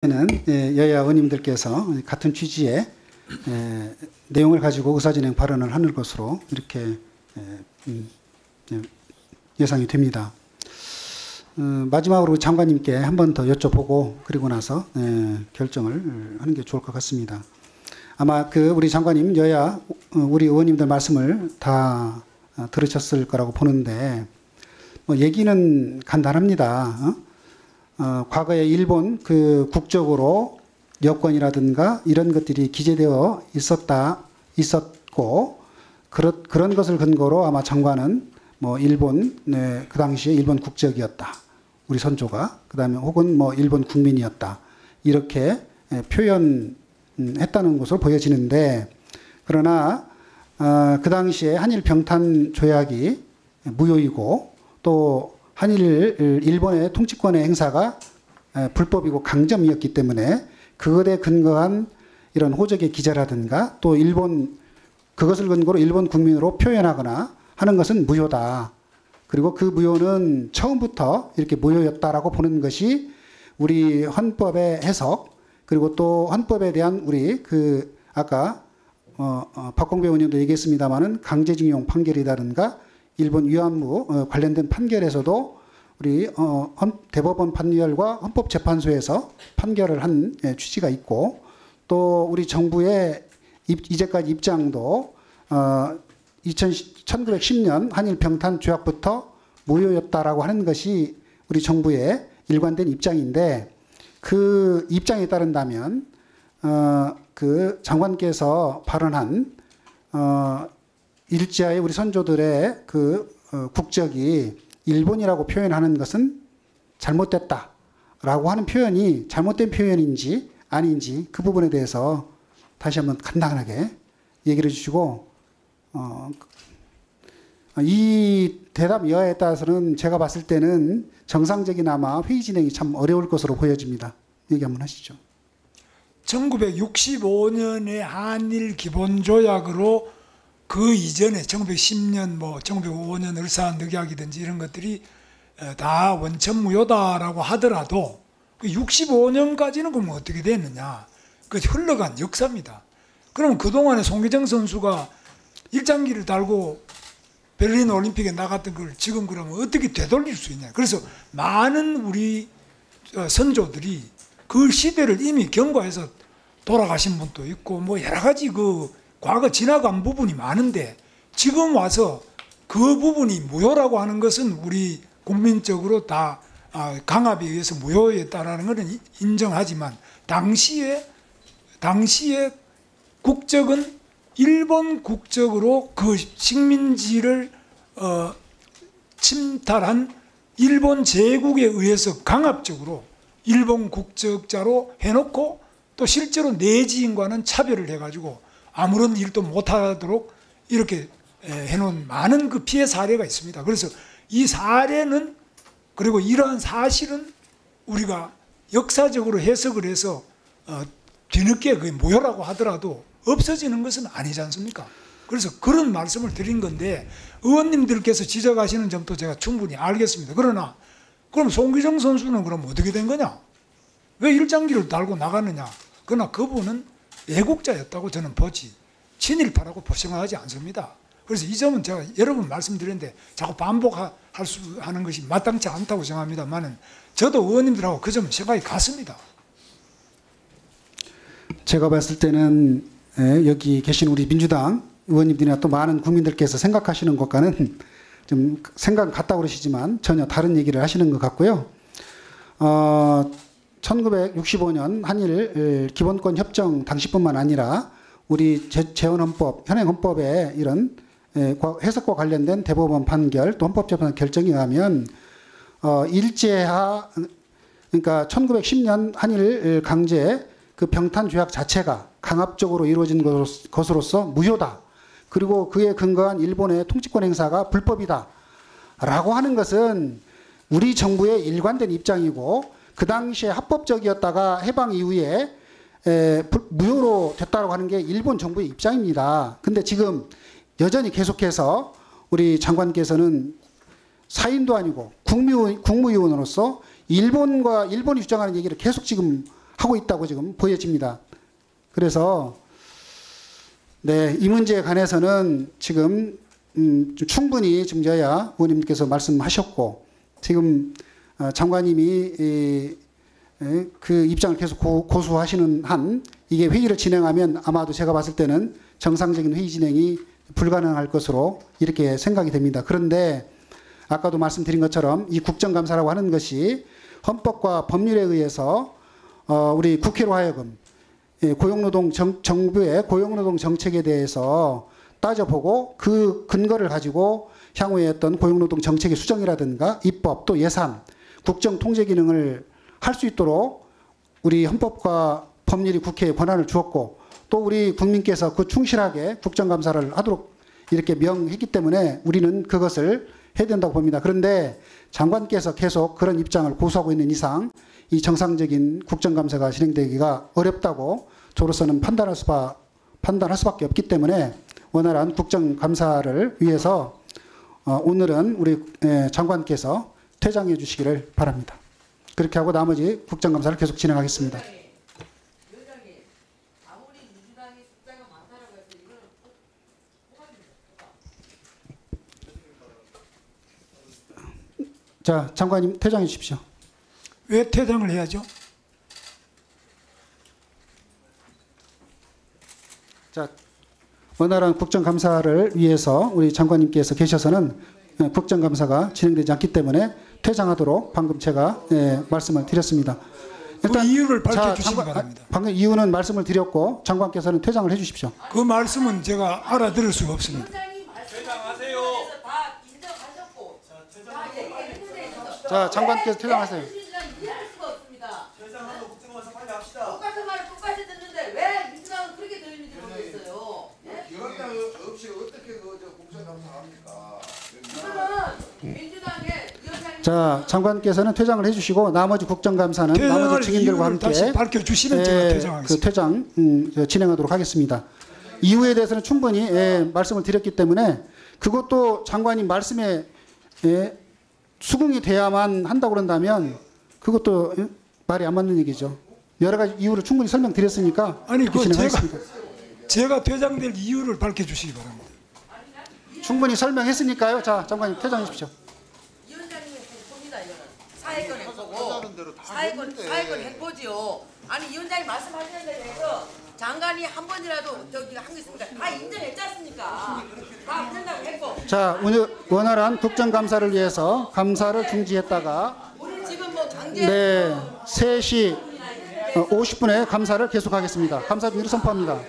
는 여야 의원님들께서 같은 취지의 내용을 가지고 의사진행 발언을 하는 것으로 이렇게 예상이 됩니다. 마지막으로 장관님께 한 번 더 여쭤보고 그리고 나서 결정을 하는 게 좋을 것 같습니다. 아마 우리 장관님 여야 우리 의원님들 말씀을 다 들으셨을 거라고 보는데 뭐 얘기는 간단합니다. 과거에 일본 국적으로 여권이라든가 이런 것들이 기재되어 있었고 그런 것을 근거로 아마 장관은 뭐 일본 그 당시에 일본 국적이었다. 우리 선조가 그다음에 혹은 뭐 일본 국민이었다. 이렇게 표현했다는 것으로 보여지는데 그러나 그 당시에 한일 병탄 조약이 무효이고 또 일본의 통치권의 행사가 불법이고 강점이었기 때문에 그것에 근거한 이런 호적의 기재라든가 또 그것을 근거로 일본 국민으로 표현하거나 하는 것은 무효다. 그리고 그 무효는 처음부터 이렇게 무효였다라고 보는 것이 우리 헌법의 해석 그리고 또 헌법에 대한 우리 아까 박공배 의원님도 얘기했습니다마는 강제징용 판결이라든가 일본 위안부 관련된 판결에서도 우리 대법원 판결과 헌법재판소에서 판결을 한 취지가 있고 또 우리 정부의 이제까지 입장도 1910년 한일 병탄 조약부터 무효였다라고 하는 것이 우리 정부의 일관된 입장인데 그 입장에 따른다면 장관께서 발언한 일제하에 우리 선조들의 국적이 일본이라고 표현하는 것은 잘못됐다라고 하는 표현이 잘못된 표현인지 아닌지 그 부분에 대해서 다시 한번 간단하게 얘기를 해주시고 이 대답 여하에 따라서는 제가 봤을 때는 정상적인 아마 회의 진행이 참 어려울 것으로 보여집니다. 얘기 한번 하시죠. 1965년의 한일 기본조약으로 그 이전에 1910년, 1905년 을사늑약이든지 이런 것들이 다 원천무효다라고 하더라도 65년까지는 그럼 어떻게 됐느냐? 그 흘러간 역사입니다. 그럼 그동안에 송기정 선수가 일장기를 달고 베를린 올림픽에 나갔던 걸 지금 그러면 어떻게 되돌릴 수 있냐? 그래서 많은 우리 선조들이 그 시대를 이미 경과해서 돌아가신 분도 있고 여러 가지 과거 지나간 부분이 많은데 지금 와서 그 부분이 무효라고 하는 것은 우리 국민적으로 다 강압에 의해서 무효였다라는 것은 인정하지만 당시에 국적은 일본 국적으로 그 식민지를 침탈한 일본 제국에 의해서 강압적으로 일본 국적자로 해놓고 또 실제로 내지인과는 차별을 해가지고 아무런 일도 못하도록 이렇게 해놓은 많은 피해 사례가 있습니다. 그래서 이 사례는 그리고 이러한 사실은 우리가 역사적으로 해석을 해서 뒤늦게 그게 무효라고 하더라도 없어지는 것은 아니지 않습니까? 그래서 그런 말씀을 드린 건데 의원님들께서 지적하시는 점도 제가 충분히 알겠습니다. 그러나 그럼 송기정 선수는 그럼 어떻게 된 거냐? 왜 일장기를 달고 나가느냐? 그러나 그분은 애국자였다고 저는 보지 친일파라고 생각하지 않습니다. 그래서 이 점은 제가 여러 번 말씀드렸는데 자꾸 반복하는 것이 마땅치 않다고 생각합니다만 저도 의원님들하고 그 점은 생각이 같습니다. 제가 봤을 때는 여기 계신 우리 민주당 의원님들이나 또 많은 국민들께서 생각하시는 것과는 좀 생각 같다고 그러시지만 전혀 다른 얘기를 하시는 것 같고요. 1965년 한일 기본권 협정 당시뿐만 아니라 우리 재헌헌법, 현행헌법의 이런 해석과 관련된 대법원 판결 또 헌법재판소 결정에 의하면 일제하 그러니까 1910년 한일 강제 병탄 조약 자체가 강압적으로 이루어진 것으로서 무효다. 그리고 그에 근거한 일본의 통치권 행사가 불법이다. 라고 하는 것은 우리 정부의 일관된 입장이고 그 당시에 합법적이었다가 해방 이후에 무효로 됐다고 하는 게 일본 정부의 입장입니다. 근데 지금 여전히 계속해서 우리 장관께서는 사인도 아니고 국무위원으로서 일본이 주장하는 얘기를 계속 지금 하고 있다고 지금 보여집니다. 그래서 네, 이 문제에 관해서는 지금 충분히 지금 여야 의원님께서 말씀하셨고 지금 장관님이 그 입장을 계속 고수하시는 한 이게 회의를 진행하면 아마도 제가 봤을 때는 정상적인 회의 진행이 불가능할 것으로 이렇게 생각이 됩니다. 그런데 아까도 말씀드린 것처럼 이 국정감사라고 하는 것이 헌법과 법률에 의해서 우리 국회로 하여금 정부의 고용노동 정책에 대해서 따져보고 그 근거를 가지고 향후에 어떤 고용노동 정책의 수정이라든가 입법 또 예산, 국정 통제 기능을 할 수 있도록 우리 헌법과 법률이 국회에 권한을 주었고 또 우리 국민께서 그 충실하게 국정감사를 하도록 이렇게 명했기 때문에 우리는 그것을 해야 된다고 봅니다. 그런데 장관께서 계속 그런 입장을 고수하고 있는 이상 이 정상적인 국정감사가 진행되기가 어렵다고 저로서는 판단할 수밖에 없기 때문에 원활한 국정감사를 위해서 오늘은 우리 장관께서 퇴장해 주시기를 바랍니다. 그렇게 하고 나머지 국정감사를 계속 진행하겠습니다. 위원장님, 아무리 민주당이 숫자가 많다라고 해서 이거는 꼭 자, 장관님 퇴장해 주십시오. 왜 퇴장을 해야죠? 자, 원활한 국정감사를 위해서 우리 장관님께서 계셔서는 국정감사가 진행되지 않기 때문에 퇴장하도록 방금 제가 말씀을 드렸습니다. 그 이유를 밝혀주시기 바랍니다. 방금 이유는 말씀을 드렸고 장관께서는 퇴장을 해주십시오. 그 말씀은 제가 알아들을 수가 없습니다. 위원장이 말씀하세요. 다 인정하셨고 다 얘기했는데 자, 장관께서 퇴장하세요. 이해할 수가 없습니다. 퇴장하고 국정감사 빨리 합시다. 똑같은 말을 똑같이 듣는데 왜 민주당은 그렇게 들리는지 모르겠어요. 기관장 없이 어떻게 그 국정감사 합니까? 이거는 민주당의 위원장님. 자, 장관께서는 퇴장을 해주시고 나머지 국정감사는 나머지 퇴장할 증인들과 이유를 함께 다시 밝혀주시면 제가 퇴장하겠습니다. 그 퇴장 진행하도록 하겠습니다. 이유에 대해서는 충분히 말씀을 드렸기 때문에 그것도 장관님 말씀에 수긍이 돼야만 한다고 그런다면 그것도 말이 안 맞는 얘기죠. 여러 가지 이유를 충분히 설명드렸으니까 아니 그렇게 그 진행하겠습니다. 제가 퇴장될 이유를 밝혀주시기 바랍니다. 충분히 설명했으니까요. 자, 장관님 퇴장해 주십시오. 위원장님의 행포입니다. 이거는 사회권 행포고 사회권 행포지요. 아니 위원장이 말씀하시는 데 대해서 장관이 한 번이라도 저기 한 게 있습니까? 다 인정했지 않습니까? 다 한다고 했고. 자, 원활한 국정감사를 위해서 감사를 중지했다가 우리 지금 뭐 강제. 네, 3시 50분에 감사를 계속하겠습니다. 감사 중지를 선포합니다.